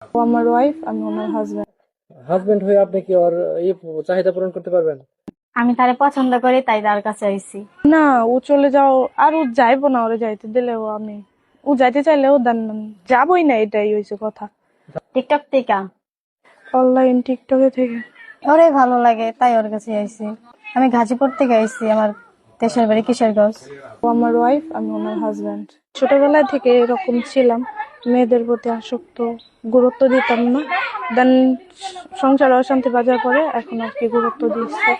ও আমার ওয়াইফ, আমি ওনার husband. Husband হয়ে আপনি কি ওর এই চাহিদা পূরণ করতে পারবেন? আমি তারে পছন্দ করি, তাই তার কাছে আইছি। না, ও চলে যাও আর ও যাইবো না, ওরে যাইতে দিলেও আমি, ও যাইতে চাইলেও দেন যাবই না, এটাই হয়েছে কথা। টিকটক থেকে অনলাইন টিকটকে থেকে। ওরে ভালো লাগে তাই ওর কাছে আইছি। আমি গাজীপুর থেকে আইছি, আমার দেশের বাড়ি কিশোরগঞ্জ। ও আমার ওয়াইফ, আমি ওনার হাজবেন্ড। ছোটবেলা থেকে এরকম ছিলাম, মেয়েদের প্রতি আসক্ত, গুরুত্ব দিতাম না। দেন সংসার অশান্তি বাজার পরে এখন আর কি গুরুত্ব দিচ্ছে।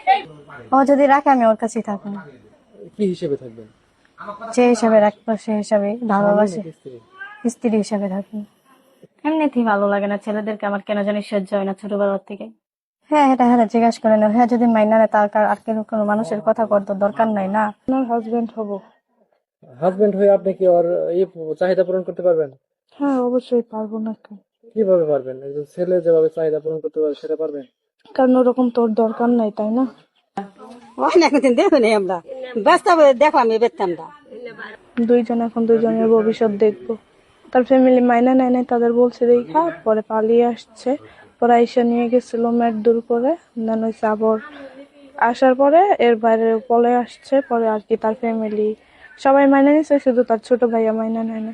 ও যদি রাখে আমি ওর কাছেই থাকবো। কি হিসেবে থাকবেন? যে হিসাবে রাখবো সে হিসাবে স্বামী ভালোবাসি, নাকি স্ত্রী? স্ত্রী হিসাবে থাকবো। এমনিতেই ভালো লাগে না, ছেলেদেরকে আমার কেন জানি সহ্য হয় না ছোটবেলার থেকে। হ্যাঁ, এটা হ্যাঁ জিজ্ঞাসা করে না, হ্যাঁ যদি মাইনা নেয় তার আর কোনো মানুষের কথা করতে দরকার নাই না। ওনার হাজবেন্ড হব। হাজবেন্ড হয়ে আপনি কি ওর এই চাহিদা পূরণ করতে পারবেন? হ্যাঁ, অবশ্যই পারবো না কেন? কিভাবে পারবেন? একজন ছেলে যেভাবে চাহিদা পূরণ করতে পারে সেটা পারবেন? কারণ ওরকম তোর দরকার নাই, তাই না? অনেক দিন দেখুনি আমরা, বাস্তবে দেখো আমি বেচতাম না। দুইজন এখন দুইজনের ভবিষ্যৎ দেখবো। তার ফ্যামিলি মাইনা নেয় নাই, তাদের বলছে দেখা, পরে পালিয়ে আসছে। পরে আইসা নিয়ে গেছিল মেট দূর করে, দেন হয়েছে আবার আসার পরে এর বাইরে পলে আসছে। পরে আর কি তার ফ্যামিলি সবাই মাইনা নিছে, শুধু তার ছোট ভাইয়া মাইনা নেয় না।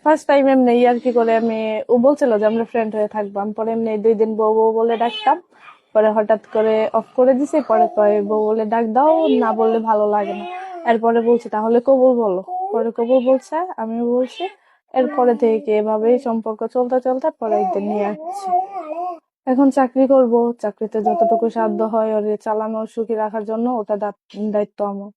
ফার্স্ট টাইম এমনি আর কি করে আমি, ও বলছিল যে আমরা ফ্রেন্ড হয়ে থাকবো, আমি পরে এমনি 2 দিন বউ বউ বলে ডাকতাম। পরে হঠাৎ করে অফ করে দিছে, পরে কয় বউ বলে ডাক দাও, না বললে ভালো লাগে না। এরপরে বলছি তাহলে কবুল বলো, পরে কবুল বলছে, আমিও বলছি। এরপরে থেকে এভাবেই সম্পর্ক চলতে চলতে পরে একদিন নিয়ে আসছি। এখন চাকরি করব, চাকরিতে যতটুকু সাধ্য হয় ওরে চালানো সুখী রাখার জন্য, ওটা দায়িত্ব আমার।